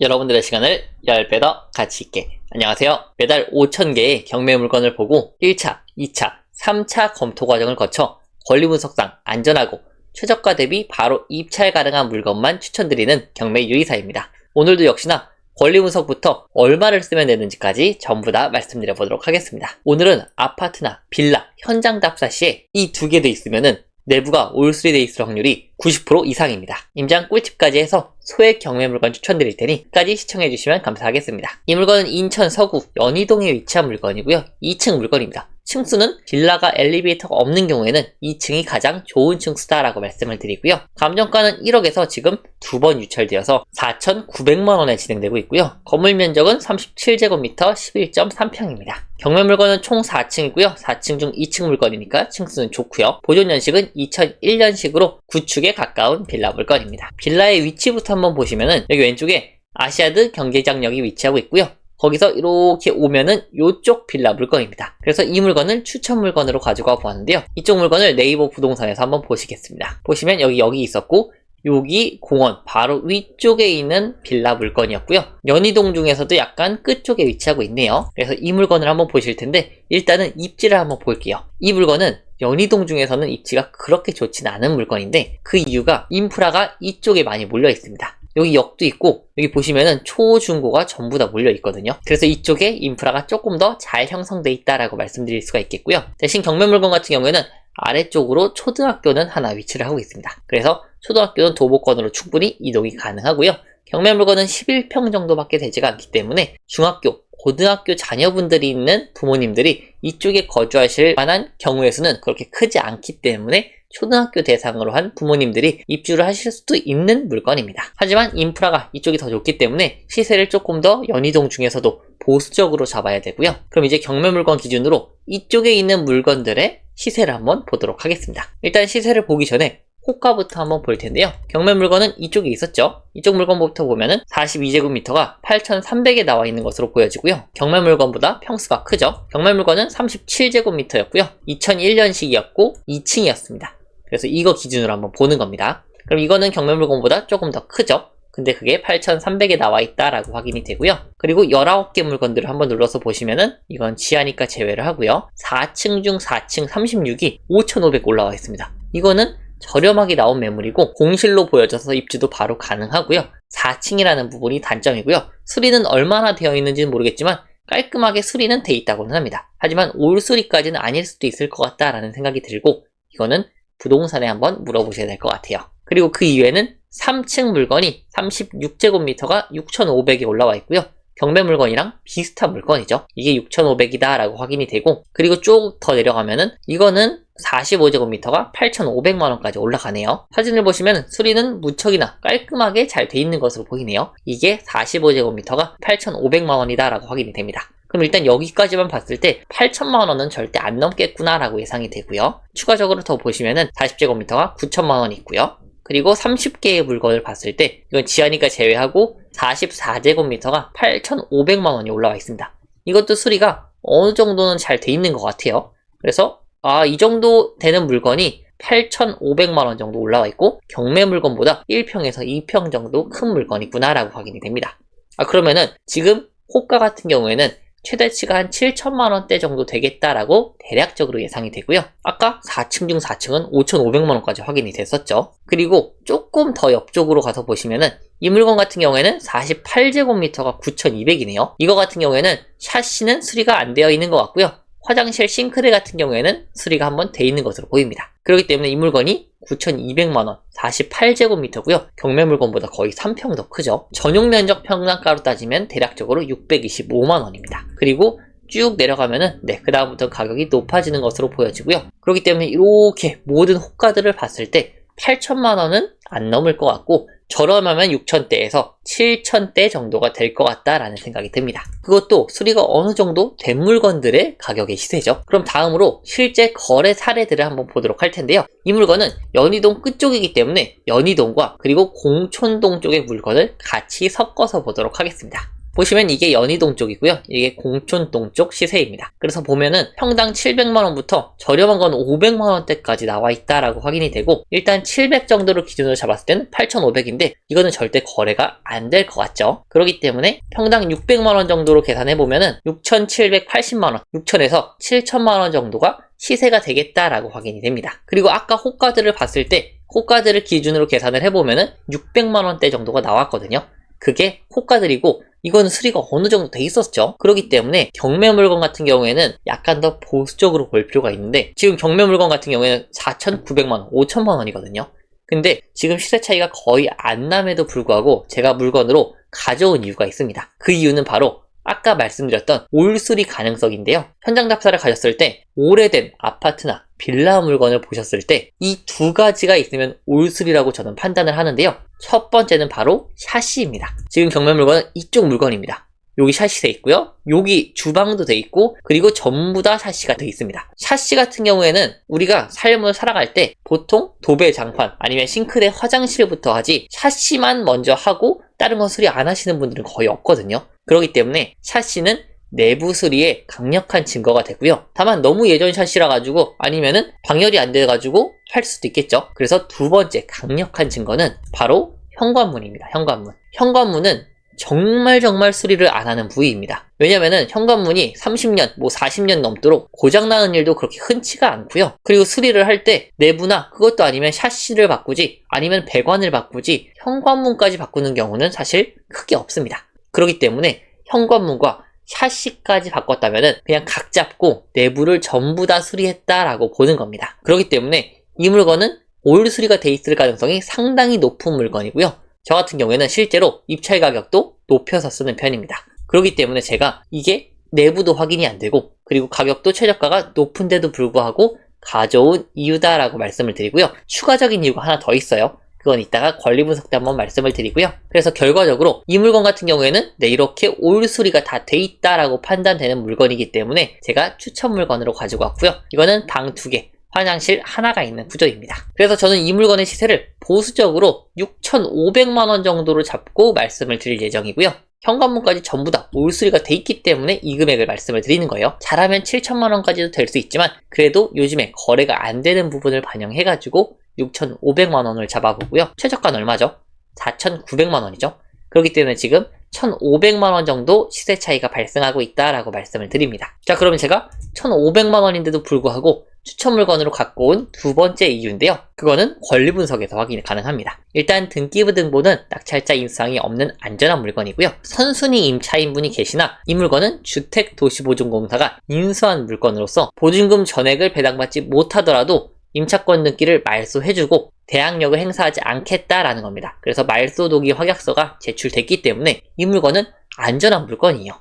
여러분들의 시간을 10배 더 가치 있게. 안녕하세요. 매달 5,000개의 경매 물건을 보고 1차, 2차, 3차 검토 과정을 거쳐 권리 분석상 안전하고 최저가 대비 바로 입찰 가능한 물건만 추천드리는 경매 유의사입니다. 오늘도 역시나 권리 분석부터 얼마를 쓰면 되는지까지 전부 다 말씀드려 보도록 하겠습니다. 오늘은 아파트나 빌라, 현장 답사 시에 이 두 개 돼 있으면은 내부가 올수리 돼 있을 확률이 90% 이상입니다. 임장 꿀팁까지 해서 소액 경매 물건 추천드릴 테니 끝까지 시청해주시면 감사하겠습니다. 이 물건은 인천 서구 연희동에 위치한 물건이고요. 2층 물건입니다. 층수는 빌라가 엘리베이터가 없는 경우에는 2층이 가장 좋은 층수다라고 말씀을 드리고요. 감정가는 1억에서 지금 두 번 유찰되어서 4,900만원에 진행되고 있고요. 건물 면적은 37제곱미터 11.3평입니다. 경매 물건은 총 4층이고요. 4층 중 2층 물건이니까 층수는 좋고요. 보존 연식은 2001년식으로 구축에 가까운 빌라 물건입니다. 빌라의 위치부터 한번 보시면은 여기 왼쪽에 아시아드 경기장역이 위치하고 있고요. 거기서 이렇게 오면은 이쪽 빌라 물건입니다. 그래서 이 물건을 추천 물건으로 가지고 와 보았는데요. 이쪽 물건을 네이버 부동산에서 한번 보시겠습니다. 보시면 여기 있었고 여기 공원 바로 위쪽에 있는 빌라 물건이었고요. 연희동 중에서도 약간 끝쪽에 위치하고 있네요. 그래서 이 물건을 한번 보실 텐데 일단은 입지를 한번 볼게요. 이 물건은 연희동 중에서는 입지가 그렇게 좋지는 않은 물건인데 그 이유가 인프라가 이쪽에 많이 몰려 있습니다. 여기 역도 있고 여기 보시면은 초, 중고가 전부 다 몰려 있거든요. 그래서 이쪽에 인프라가 조금 더 잘 형성돼 있다라고 말씀드릴 수가 있겠고요. 대신 경매 물건 같은 경우에는 아래쪽으로 초등학교는 하나 위치를 하고 있습니다. 그래서 초등학교는 도보권으로 충분히 이동이 가능하고요. 경매 물건은 11평 정도밖에 되지가 않기 때문에 중학교, 고등학교 자녀분들이 있는 부모님들이 이쪽에 거주하실 만한 경우의 수는 그렇게 크지 않기 때문에 초등학교 대상으로 한 부모님들이 입주를 하실 수도 있는 물건입니다. 하지만 인프라가 이쪽이 더 좋기 때문에 시세를 조금 더 연희동 중에서도 보수적으로 잡아야 되고요. 그럼 이제 경매 물건 기준으로 이쪽에 있는 물건들의 시세를 한번 보도록 하겠습니다. 일단 시세를 보기 전에 호가부터 한번 볼 텐데요. 경매 물건은 이쪽에 있었죠. 이쪽 물건부터 보면은 42제곱미터가 8,300에 나와 있는 것으로 보여지고요. 경매 물건보다 평수가 크죠. 경매 물건은 37제곱미터였고요. 2001년식이었고 2층이었습니다. 그래서 이거 기준으로 한번 보는 겁니다. 그럼 이거는 경매 물건보다 조금 더 크죠. 근데 그게 8,300에 나와 있다라고 확인이 되고요. 그리고 19개 물건들을 한번 눌러서 보시면은 이건 지하니까 제외를 하고요. 4층 중 4층 36이 5,500 올라와 있습니다. 이거는 저렴하게 나온 매물이고 공실로 보여져서 입주도 바로 가능하고요. 4층이라는 부분이 단점이고요. 수리는 얼마나 되어 있는지는 모르겠지만 깔끔하게 수리는 돼 있다고는 합니다. 하지만 올 수리까지는 아닐 수도 있을 것 같다라는 생각이 들고 이거는 부동산에 한번 물어보셔야 될 것 같아요. 그리고 그 이외에는 3층 물건이 36제곱미터가 6,500에 올라와 있고요. 경매 물건이랑 비슷한 물건이죠. 이게 6,500이다 라고 확인이 되고 그리고 쭉 더 내려가면은 이거는 45제곱미터가 8,500만원까지 올라가네요. 사진을 보시면 수리는 무척이나 깔끔하게 잘 돼 있는 것으로 보이네요. 이게 45제곱미터가 8,500만원이다 라고 확인이 됩니다. 그럼 일단 여기까지만 봤을 때 8천만원은 절대 안 넘겠구나 라고 예상이 되고요. 추가적으로 더 보시면은 40제곱미터가 9천만원이 있고요. 그리고 30개의 물건을 봤을 때 이건 지하니까 제외하고 44제곱미터가 8,500만원이 올라와 있습니다. 이것도 수리가 어느 정도는 잘 돼 있는 것 같아요. 그래서 이 정도 되는 물건이 8,500만원 정도 올라와 있고 경매 물건보다 1평에서 2평 정도 큰 물건이구나 라고 확인이 됩니다. 그러면은 지금 호가 같은 경우에는 최대치가 한 7천만원대 정도 되겠다라고 대략적으로 예상이 되고요. 아까 4층 중 4층은 5,500만원까지 확인이 됐었죠. 그리고 조금 더 옆쪽으로 가서 보시면은 이 물건 같은 경우에는 48제곱미터가 9,200이네요. 이거 같은 경우에는 샤시는 수리가 안 되어 있는 것 같고요. 화장실 싱크대 같은 경우에는 수리가 한번 돼 있는 것으로 보입니다. 그렇기 때문에 이 물건이 9,200만원, 48제곱미터고요. 경매 물건보다 거의 3평 더 크죠. 전용 면적 평당가로 따지면 대략적으로 625만원입니다. 그리고 쭉 내려가면은 그 다음부터 가격이 높아지는 것으로 보여지고요. 그렇기 때문에 이렇게 모든 호가들을 봤을 때 8천만원은 안 넘을 것 같고 저렴하면 6천대에서 7천대 정도가 될 것 같다라는 생각이 듭니다. 그것도 수리가 어느 정도 된 물건들의 가격의 시세죠. 그럼 다음으로 실제 거래 사례들을 한번 보도록 할 텐데요. 이 물건은 연희동 끝쪽이기 때문에 연희동과 그리고 공촌동 쪽의 물건을 같이 섞어서 보도록 하겠습니다. 보시면 이게 연희동 쪽이고요. 이게 공촌동 쪽 시세입니다. 그래서 보면은 평당 700만원부터 저렴한 건 500만원대까지 나와 있다라고 확인이 되고, 일단 700 정도를 기준으로 잡았을 때는 8,500인데 이거는 절대 거래가 안 될 것 같죠. 그렇기 때문에 평당 600만원 정도로 계산해보면은 6,780만원, 6,000에서 7,000만원 정도가 시세가 되겠다라고 확인이 됩니다. 그리고 아까 호가들을 봤을 때 호가들을 기준으로 계산을 해보면은 600만원대 정도가 나왔거든요. 그게 호가들이고 이거는 수리가 어느 정도 돼 있었죠. 그렇기 때문에 경매 물건 같은 경우에는 약간 더 보수적으로 볼 필요가 있는데, 지금 경매 물건 같은 경우에는 4,900만원, 5천만원이거든요. 근데 지금 시세 차이가 거의 안 남에도 불구하고 제가 물건으로 가져온 이유가 있습니다. 그 이유는 바로 아까 말씀드렸던 올수리 가능성인데요. 현장 답사를 가셨을 때 오래된 아파트나 빌라 물건을 보셨을 때 이 두 가지가 있으면 올수리라고 저는 판단을 하는데요. 첫 번째는 바로 샤시입니다. 지금 경매 물건은 이쪽 물건입니다. 여기 샤시 돼 있고요. 여기 주방도 돼 있고, 그리고 전부 다 샤시가 돼 있습니다. 샤시 같은 경우에는 우리가 삶을 살아갈 때 보통 도배 장판 아니면 싱크대 화장실부터 하지 샤시만 먼저 하고 다른 건 수리 안 하시는 분들은 거의 없거든요. 그렇기 때문에 샤시는 내부 수리에 강력한 증거가 되고요. 다만 너무 예전 샤시라 가지고 아니면은 방열이 안 돼 가지고 할 수도 있겠죠. 그래서 두 번째 강력한 증거는 바로 현관문입니다. 현관문. 현관문은 정말 수리를 안 하는 부위입니다. 왜냐면은 현관문이 30년, 40년 넘도록 고장나는 일도 그렇게 흔치가 않고요. 그리고 수리를 할 때 내부나 그것도 아니면 샤시를 바꾸지 아니면 배관을 바꾸지 현관문까지 바꾸는 경우는 사실 크게 없습니다. 그렇기 때문에 현관문과 샤시까지 바꿨다면은 그냥 각 잡고 내부를 전부 다 수리했다라고 보는 겁니다. 그렇기 때문에 이 물건은 올 수리가 돼 있을 가능성이 상당히 높은 물건이고요. 저 같은 경우에는 실제로 입찰 가격도 높여서 쓰는 편입니다. 그렇기 때문에 제가 이게 내부도 확인이 안 되고 그리고 가격도 최저가가 높은데도 불구하고 가져온 이유다라고 말씀을 드리고요. 추가적인 이유가 하나 더 있어요. 그건 이따가 권리 분석 때 한번 말씀을 드리고요. 그래서 결과적으로 이 물건 같은 경우에는 네, 이렇게 올 수리가 다 돼 있다라고 판단되는 물건이기 때문에 제가 추천 물건으로 가지고 왔고요. 이거는 방 2개, 화장실 하나가 있는 구조입니다. 그래서 저는 이 물건의 시세를 보수적으로 6,500만원 정도로 잡고 말씀을 드릴 예정이고요. 현관문까지 전부 다 올수리가 돼 있기 때문에 이 금액을 말씀을 드리는 거예요. 잘하면 7천만원까지도 될 수 있지만 그래도 요즘에 거래가 안 되는 부분을 반영해가지고 6,500만원을 잡아보고요. 최저가는 얼마죠? 4,900만원이죠. 그렇기 때문에 지금 1,500만원 정도 시세 차이가 발생하고 있다라고 말씀을 드립니다. 자, 그러면 제가 1,500만원인데도 불구하고 추천 물건으로 갖고 온 두 번째 이유인데요. 그거는 권리 분석에서 확인이 가능합니다. 일단 등기부 등본은 낙찰자 인수사항이 없는 안전한 물건이고요. 선순위 임차인분이 계시나 이 물건은 주택도시보증공사가 인수한 물건으로서 보증금 전액을 배당받지 못하더라도 임차권 등기를 말소해주고 대항력을 행사하지 않겠다라는 겁니다. 그래서 말소 동의 확약서가 제출됐기 때문에 이 물건은 안전한 물건이에요.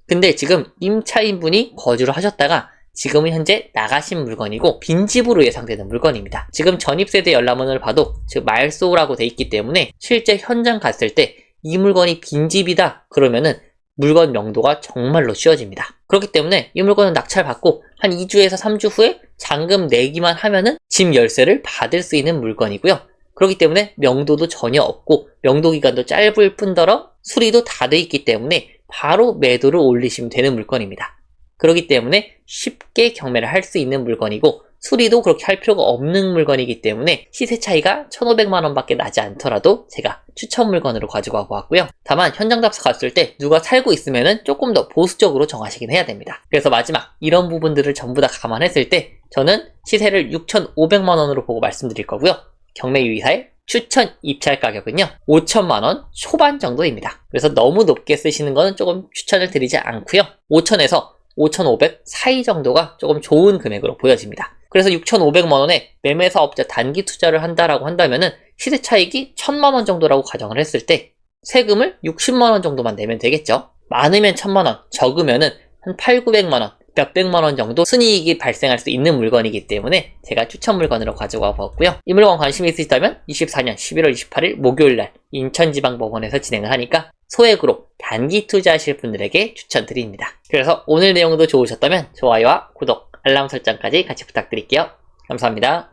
근데 지금 임차인분이 거주를 하셨다가 지금은 현재 나가신 물건이고 빈집으로 예상되는 물건입니다. 지금 전입세대 열람원을 봐도 즉 말소라고 돼 있기 때문에 실제 현장 갔을 때 이 물건이 빈집이다 그러면은 물건 명도가 정말로 쉬워집니다. 그렇기 때문에 이 물건은 낙찰받고 한 2주에서 3주 후에 잔금 내기만 하면은 집 열쇠를 받을 수 있는 물건이고요. 그렇기 때문에 명도도 전혀 없고 명도 기간도 짧을 뿐더러 수리도 다 돼 있기 때문에 바로 매도를 올리시면 되는 물건입니다. 그렇기 때문에 쉽게 경매를 할 수 있는 물건이고 수리도 그렇게 할 필요가 없는 물건이기 때문에 시세 차이가 1,500만원 밖에 나지 않더라도 제가 추천 물건으로 가지고 왔고요. 다만 현장 답사 갔을 때 누가 살고 있으면은 조금 더 보수적으로 정하시긴 해야 됩니다. 그래서 마지막 이런 부분들을 전부 다 감안했을 때 저는 시세를 6,500만원으로 보고 말씀드릴 거고요. 경매 유의사의 추천 입찰 가격은요 5천만원 초반 정도입니다. 그래서 너무 높게 쓰시는 거는 조금 추천을 드리지 않고요. 5천에서 5,500 사이 정도가 조금 좋은 금액으로 보여집니다. 그래서 6,500만원에 매매사업자 단기 투자를 한다라고 한다면은 시세 차익이 1,000만원 정도라고 가정을 했을 때 세금을 60만원 정도만 내면 되겠죠. 많으면 1,000만원, 적으면은 한 8,900만원, 몇백만원 정도 순이익이 발생할 수 있는 물건이기 때문에 제가 추천 물건으로 가지고 와봤고요. 이 물건 관심이 있으시다면 24년 11월 28일 목요일날 인천지방법원에서 진행을 하니까 소액으로 단기 투자하실 분들에게 추천드립니다. 그래서 오늘 내용도 좋으셨다면 좋아요와 구독, 알람 설정까지 같이 부탁드릴게요. 감사합니다.